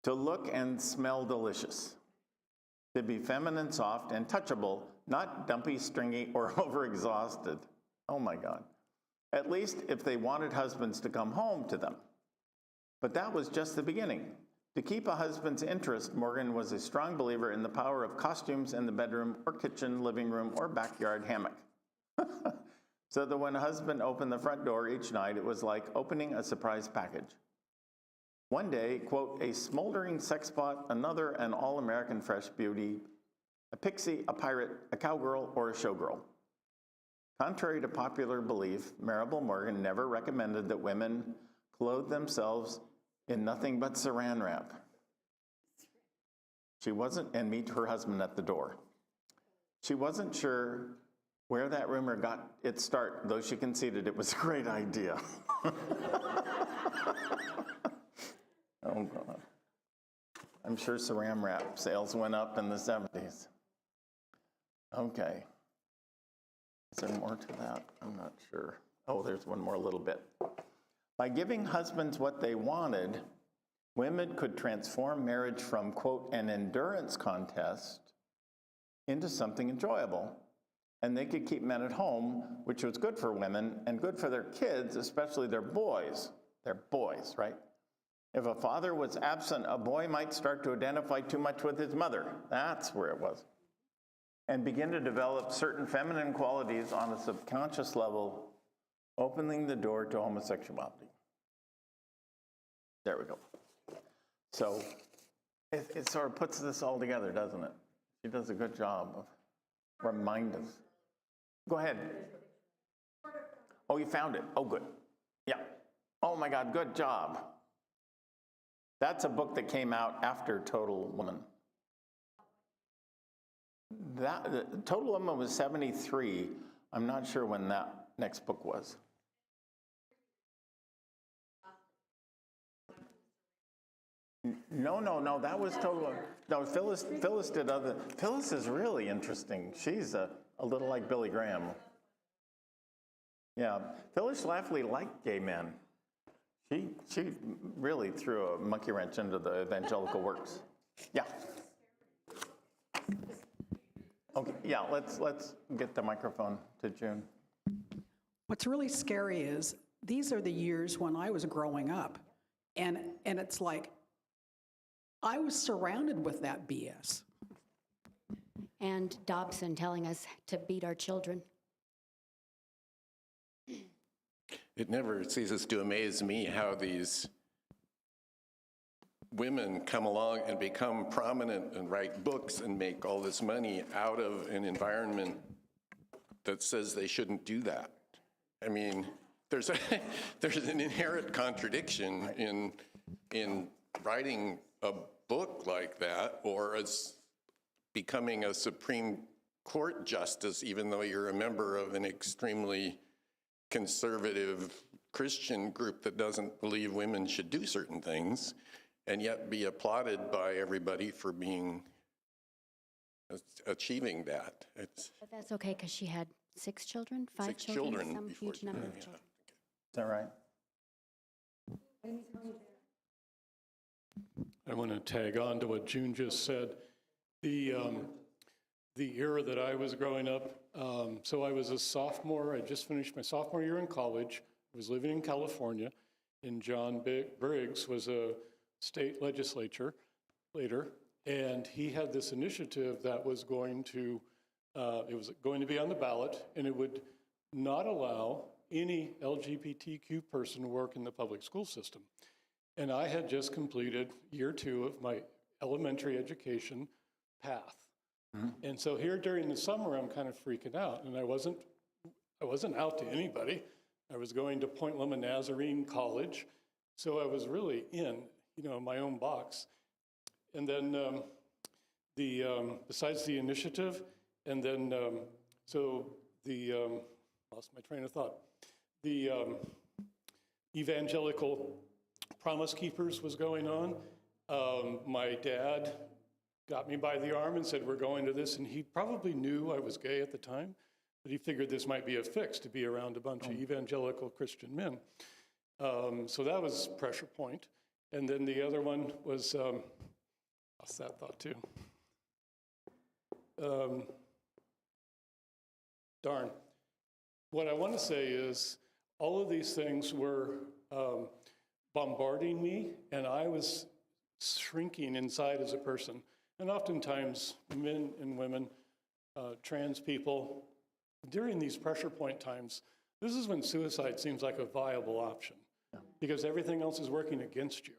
To look and smell delicious. To be feminine, soft, and touchable, not dumpy, stringy, or overexhausted. Oh my God. At least if they wanted husbands to come home to them. But that was just the beginning. To keep a husband's interest, Morgan was a strong believer in the power of costumes in the bedroom or kitchen, living room, or backyard hammock. So that when a husband opened the front door each night, it was like opening a surprise package. One day, quote, a smoldering sex pot, another an all-American fresh beauty, a pixie, a pirate, a cowgirl, or a showgirl. Contrary to popular belief, Marable Morgan never recommended that women clothe themselves in nothing but saran wrap. She wasn't, and meet her husband at the door. She wasn't sure where that rumor got its start, though she conceded it was a great idea. Oh, God. I'm sure saran wrap sales went up in the 70s. Okay. Is there more to that? I'm not sure. Oh, there's one more little bit. By giving husbands what they wanted, women could transform marriage from, quote, an endurance contest into something enjoyable. And they could keep men at home, which was good for women and good for their kids, especially their boys. They're boys, right? If a father was absent, a boy might start to identify too much with his mother. That's where it was. And begin to develop certain feminine qualities on a subconscious level, opening the door to homosexuality. There we go. So it sort of puts this all together, doesn't it? She does a good job of reminding us. Go ahead. Oh, you found it. Oh, good. Yeah. Oh, my God, good job. That's a book that came out after Total Woman. Total Woman was 73. I'm not sure when that next book was. No, that was Total Woman. No, Phyllis did other. Phyllis is really interesting. She's a little like Billy Graham. Yeah, Phyllis Schlafly liked gay men. She really threw a monkey wrench into the evangelical works. Yeah. Okay, yeah, let's get the microphone to June. What's really scary is these are the years when I was growing up, and it's like I was surrounded with that BS. And Dobson telling us to beat our children. It never ceases to amaze me how these women come along and become prominent and write books and make all this money out of an environment that says they shouldn't do that. I mean, there's an inherent contradiction in writing a book like that, or as becoming a Supreme Court justice, even though you're a member of an extremely conservative Christian group that doesn't believe women should do certain things, and yet be applauded by everybody for achieving that. But that's okay, because she had 6 children, 5 6 children, children some before huge number of yeah. children. Is that right? I want to tag on to what June just said. The era that I was growing up, so I was a sophomore. I just finished my sophomore year in college. I was living in California, and John Briggs was a state legislature later, and he had this initiative that was going to, be on the ballot, and it would not allow any LGBTQ person to work in the public school system. And I had just completed year 2 of my elementary education path. And so here during the summer, I'm kind of freaking out, and I wasn't out to anybody. I was going to Point Loma Nazarene College, so I was really in, my own box. And then besides the initiative, and then lost my train of thought. The Evangelical Promise Keepers was going on. My dad got me by the arm and said, we're going to this, and he probably knew I was gay at the time, but he figured this might be a fix to be around a bunch of evangelical Christian men. So that was pressure point. And then the other one was, lost that thought too. Darn. What I want to say is all of these things were bombarding me, and I was shrinking inside as a person. And oftentimes, men and women, trans people, during these pressure point times, this is when suicide seems like a viable option, because everything else is working against you.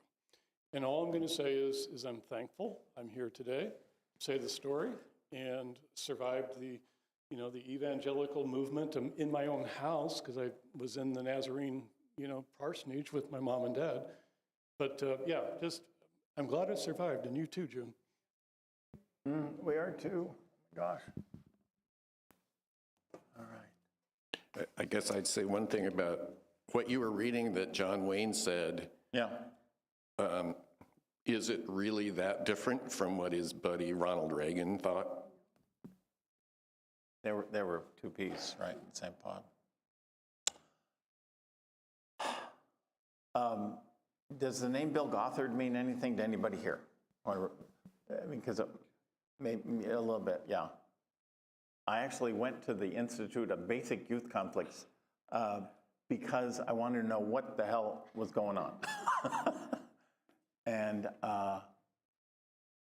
And all I'm going to say is I'm thankful I'm here today, say the story, and survived the evangelical movement in my own house, because I was in the Nazarene, parsonage with my mom and dad. But I'm glad I survived, and you too, June. We are too. Gosh. All right. I guess I'd say one thing about what you were reading that John Wayne said. Yeah. Is it really that different from what his buddy Ronald Reagan thought? They were two pieces, right? Same pod. Does the name Bill Gothard mean anything to anybody here? Because maybe a little bit, yeah. I actually went to the Institute of Basic Youth Conflicts because I wanted to know what the hell was going on. And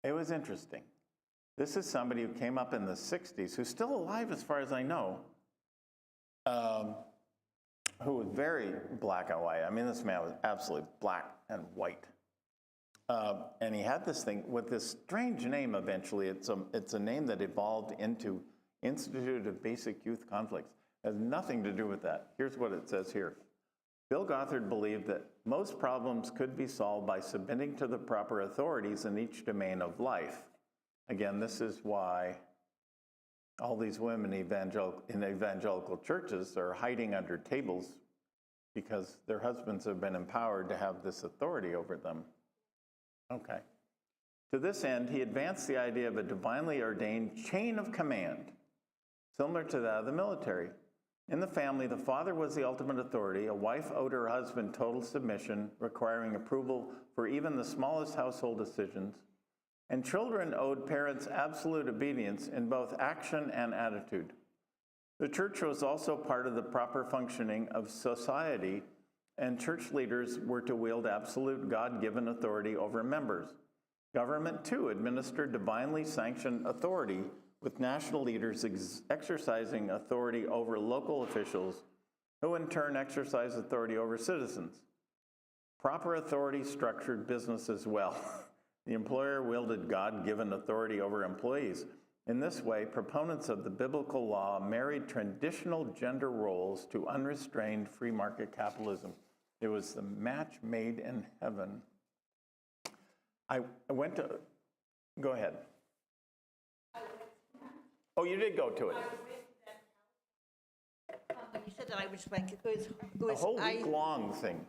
it was interesting. This is somebody who came up in the 60s, who's still alive as far as I know, who was very black and white. I mean, this man was absolutely black and white. And he had this thing with this strange name eventually. It's a name that evolved into Institute of Basic Youth Conflicts. It has nothing to do with that. Here's what it says here. Bill Gothard believed that most problems could be solved by submitting to the proper authorities in each domain of life. Again, this is why all these women in evangelical churches are hiding under tables, because their husbands have been empowered to have this authority over them. Okay. To this end, he advanced the idea of a divinely ordained chain of command, similar to that of the military. In the family, the father was the ultimate authority. A wife owed her husband total submission, requiring approval for even the smallest household decisions. And children owed parents absolute obedience in both action and attitude. The church was also part of the proper functioning of society, and church leaders were to wield absolute God-given authority over members. Government, too, administered divinely sanctioned authority, with national leaders exercising authority over local officials, who in turn exercise authority over citizens. Proper authority structured business as well. The employer wielded God-given authority over employees. In this way, proponents of the biblical law married traditional gender roles to unrestrained free market capitalism. It was the match made in heaven. I went to, go ahead. Oh, you did go to it. When you said that, I was like, it was A whole week-long thing.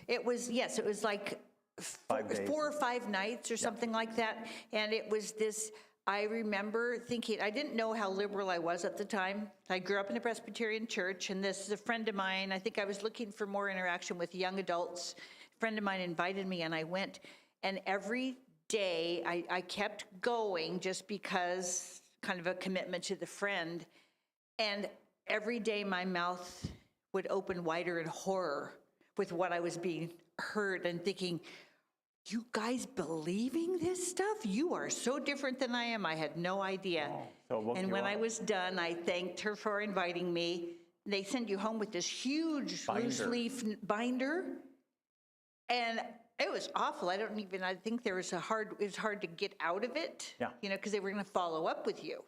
It was, yes, it was like 5 days. 4 or 5 nights or something like that. And it was this, I remember thinking, I didn't know how liberal I was at the time. I grew up in a Presbyterian church, and this is a friend of mine. I think I was looking for more interaction with young adults. A friend of mine invited me, and I went. And every day I kept going just because, kind of a commitment to the friend. And every day my mouth would open wider in horror with what I was being heard and thinking, you guys believing this stuff? You are so different than I am. I had no idea. And when I was done, I thanked her for inviting me. They send you home with this huge loose leaf binder. And it was awful. I think it was hard to get out of it. Yeah. You know, because they were going to follow up with you.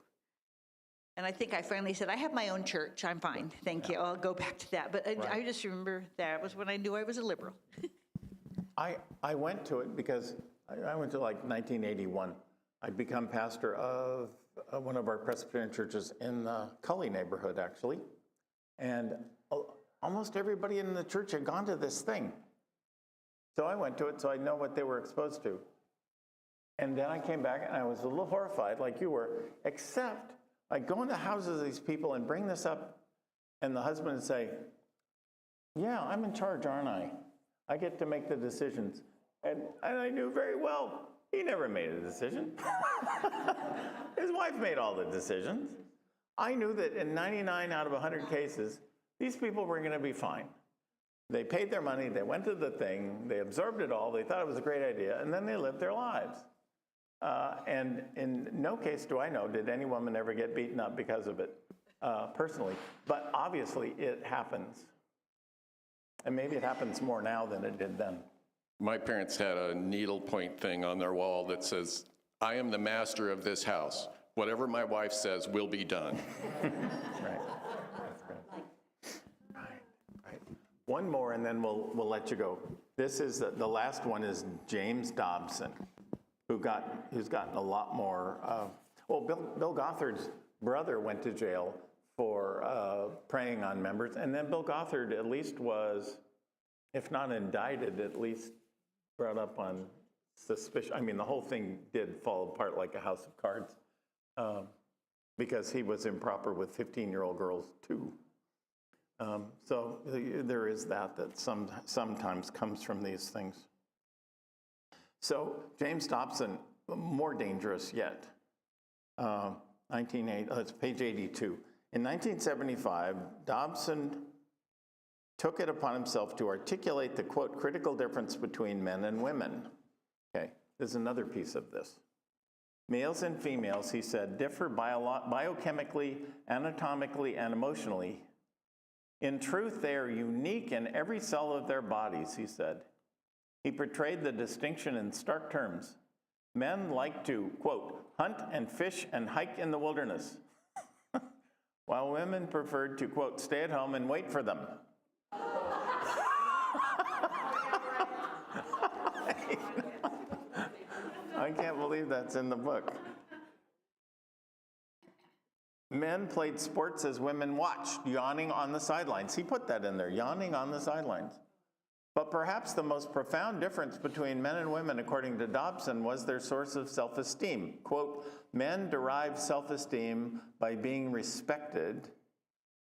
And I think I finally said, I have my own church. I'm fine. Thank you. I'll go back to that. But I just remember that was when I knew I was a liberal. I went to it because I went to like 1981. I'd become pastor of one of our Presbyterian churches in the Cully neighborhood, actually. And almost everybody in the church had gone to this thing. So I went to it so I know what they were exposed to. And then I came back and I was a little horrified, like you were, except I go in the houses of these people and bring this up, and the husband would say, yeah, I'm in charge, aren't I? I get to make the decisions. And I knew very well he never made a decision. His wife made all the decisions. I knew that in 99 out of 100 cases, these people were going to be fine. They paid their money, they went to the thing, they absorbed it all, they thought it was a great idea, and then they lived their lives. And in no case do I know did any woman ever get beaten up because of it, personally. But obviously it happens. And maybe it happens more now than it did then. My parents had a needlepoint thing on their wall that says, I am the master of this house. Whatever my wife says will be done. Right. That's good. Right. One more and then we'll let you go. This is, the last one is James Dobson, who's gotten a lot more, Bill Gothard's brother went to jail for preying on members, and then Bill Gothard at least was, if not indicted, at least brought up on suspicion. I mean, the whole thing did fall apart like a house of cards because he was improper with 15-year-old girls too. So there is that sometimes comes from these things. So James Dobson, more dangerous yet. It's page 82. In 1975, Dobson took it upon himself to articulate the, quote, critical difference between men and women. Okay, there's another piece of this. Males and females, he said, differ biochemically, anatomically, and emotionally. In truth, they are unique in every cell of their bodies, he said. He portrayed the distinction in stark terms. Men like to, quote, hunt and fish and hike in the wilderness, while women preferred to, quote, stay at home and wait for them. I can't believe that's in the book. Men played sports as women watched, yawning on the sidelines. He put that in there, yawning on the sidelines. But perhaps the most profound difference between men and women, according to Dobson, was their source of self-esteem. Quote, men derive self-esteem by being respected.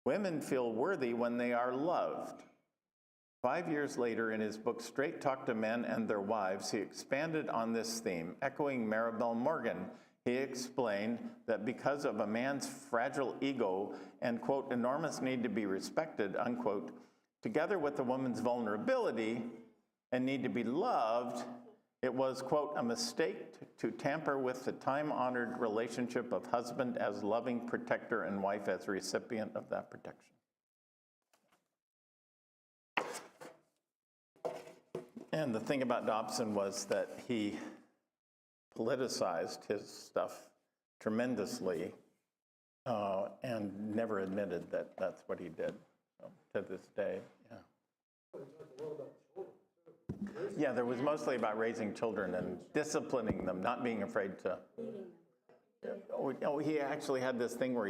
Women feel worthy when they are loved. 5 years later, in his book, Straight Talk to Men and Their Wives, he expanded on this theme, echoing Maribel Morgan. He explained that because of a man's fragile ego and, quote, enormous need to be respected, unquote, together with a woman's vulnerability and need to be loved, it was, quote, a mistake to tamper with the time-honored relationship of husband as loving protector and wife as recipient of that protection. And the thing about Dobson was that he politicized his stuff tremendously and never admitted that that's what he did to this day. Yeah, there was mostly about raising children and disciplining them, not being afraid to. Oh, he actually had this thing where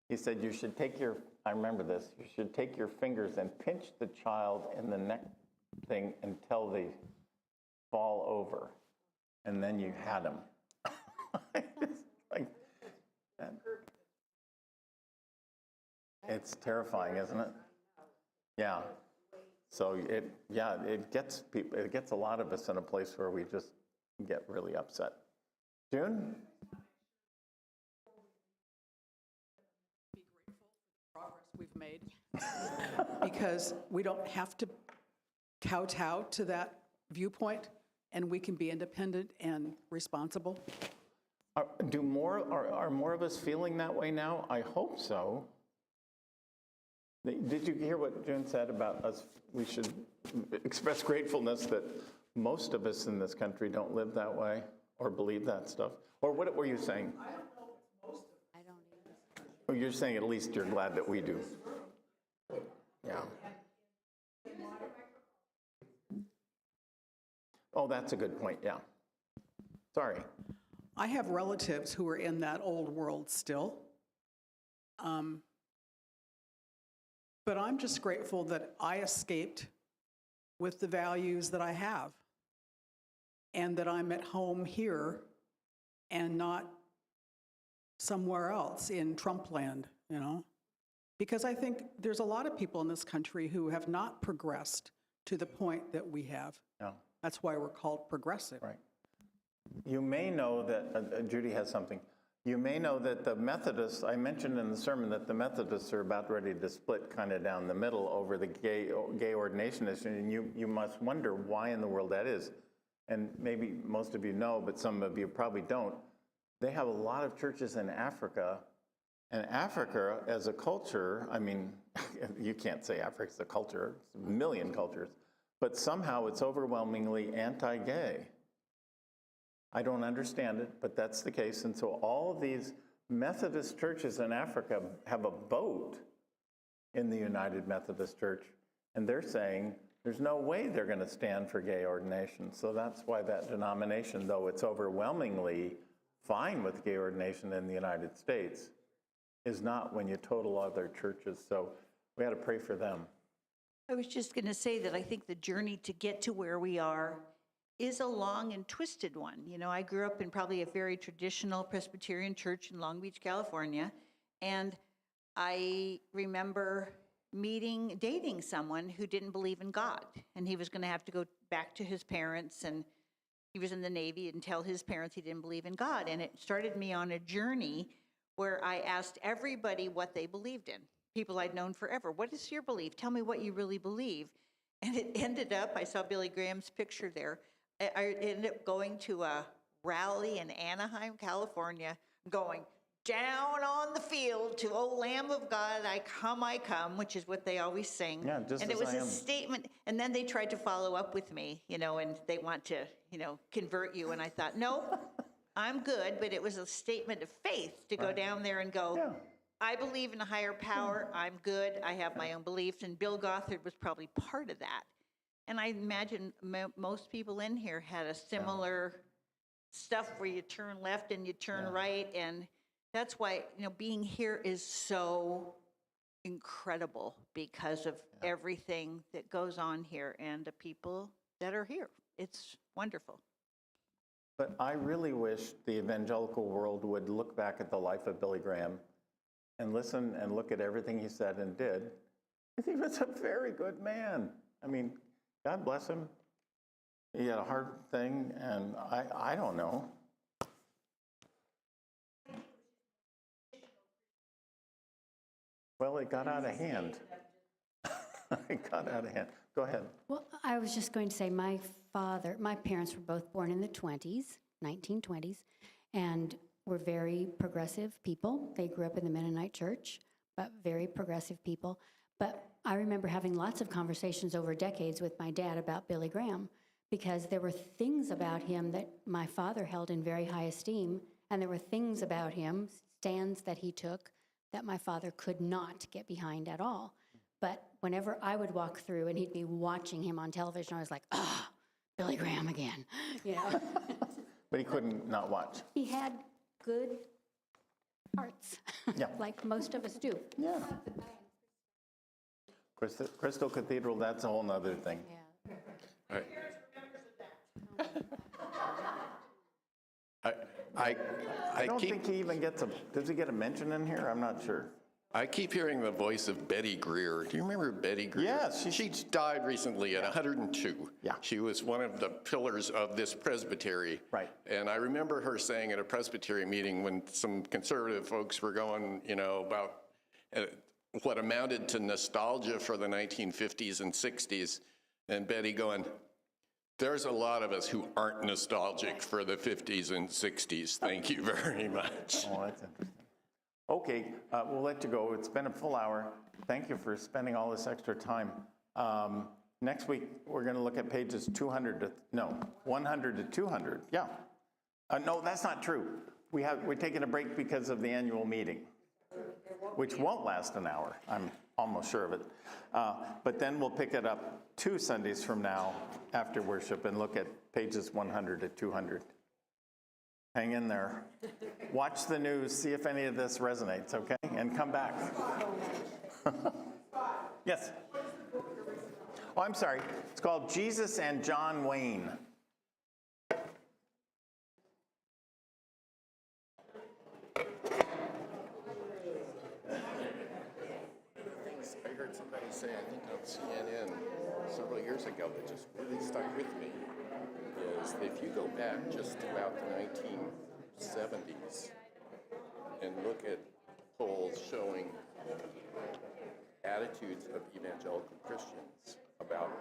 he said you should take your, I remember this, you should take your fingers and pinch the child in the neck thing until they fall over, and then you had them. It's terrifying, isn't it? Yeah. So it gets people. It gets a lot of us in a place where we just get really upset. June? Be grateful for the progress we've made because we don't have to kowtow to that viewpoint, and we can be independent and responsible. Are more of us feeling that way now? I hope so. Did you hear what June said about us? We should express gratefulness that most of us in this country don't live that way or believe that stuff. Or what were you saying? I don't either. Oh, you're saying at least you're glad that we do. Yeah. Oh, that's a good point, yeah. Sorry. I have relatives who are in that old world still. But I'm just grateful that I escaped with the values that I have, and that I'm at home here and not somewhere else in Trump land, you know? Because I think there's a lot of people in this country who have not progressed to the point that we have. Yeah. That's why we're called progressive. Right. You may know that, Judy has something. You may know that the Methodists, I mentioned in the sermon that the Methodists are about ready to split kind of down the middle over the gay ordination issue, and you must wonder why in the world that is. And maybe most of you know, but some of you probably don't. They have a lot of churches in Africa, and Africa as a culture, I mean, you can't say Africa's a culture, it's a million cultures, but somehow it's overwhelmingly anti-gay. I don't understand it, but that's the case. And so all of these Methodist churches in Africa have a vote in the United Methodist Church, and they're saying there's no way they're going to stand for gay ordination. So that's why that denomination, though it's overwhelmingly fine with gay ordination in the United States, is not when you total other churches. So we had to pray for them. I was just going to say that I think the journey to get to where we are is a long and twisted one. You know, I grew up in probably a very traditional Presbyterian church in Long Beach, California, and I remember dating someone who didn't believe in God, and he was going to have to go back to his parents, and he was in the Navy, and tell his parents he didn't believe in God. And it started me on a journey where I asked everybody what they believed in, people I'd known forever. What is your belief? Tell me what you really believe. And it ended up, I saw Billy Graham's picture there, I ended up going to a rally in Anaheim, California, going down on the field to "O Lamb of God, I come," which is what they always sing. Yeah, just and it as was I a am. statement, and then they tried to follow up with me, you know, and they want to, you know, convert you. And I thought, no, I'm good, but it was a statement of faith to go down there and go, Yeah. I believe in a higher power, I'm good, I have my own beliefs, and Bill Gothard was probably part of that. And I imagine most people in here had a similar stuff where you turn left and you turn right, and that's why, you know, being here is so incredible because of everything that goes on here and the people that are here. It's wonderful. But I really wish the evangelical world would look back at the life of Billy Graham and listen and look at everything he said and did. He was a very good man. I mean, God bless him. He had a hard thing, and I don't know. Well, it got out of hand. It got out of hand. Go ahead. Well, I was just going to say my parents were both born in the 1920s, and were very progressive people. They grew up in the Mennonite church, but very progressive people. But I remember having lots of conversations over decades with my dad about Billy Graham, because there were things about him that my father held in very high esteem, and there were things about him, stands that he took, that my father could not get behind at all. But whenever I would walk through and he'd be watching him on television, I was like, Billy Graham again, you know. But he couldn't not watch. He had good hearts, Yeah. like most of us do. Yeah. Crystal Cathedral, that's a whole nother thing. Yeah. I don't think he even gets does he get a mention in here? I'm not sure. I keep hearing the voice of Betty Greer. Do you remember Betty Greer? Yes. She died recently at 102. Yeah. She was one of the pillars of this presbytery. Right. And I remember her saying at a presbytery meeting when some conservative folks were going, you know, about what amounted to nostalgia for the 1950s and 60s, and Betty going, there's a lot of us who aren't nostalgic for the 50s and 60s. Thank you very much. Oh, that's interesting. Okay, we'll let you go. It's been a full hour. Thank you for spending all this extra time. Next week, we're going to look at pages 100 to 200. Yeah. No, that's not true. We're taking a break because of the annual meeting, which won't last an hour. I'm almost sure of it. But then we'll pick it up 2 Sundays from now after worship and look at pages 100 to 200. Hang in there. Watch the news, see if any of this resonates, okay? And come back. Yes? Oh, I'm sorry. It's called Jesus and John Wayne. I heard somebody say, I think on CNN several years ago, that just really stuck with me, is if you go back just about the 1970s and look at polls showing attitudes of evangelical Christians about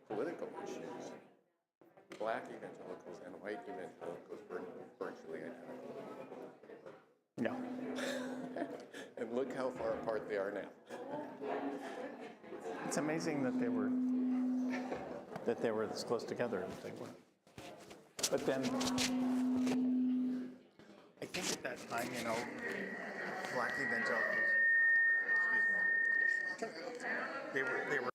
political issues, black evangelicals and white evangelicals were virtually identical. Yeah. And look how far apart they are now. It's amazing that they were this close together as they were. But then, I think at that time, black evangelicals, excuse me, they were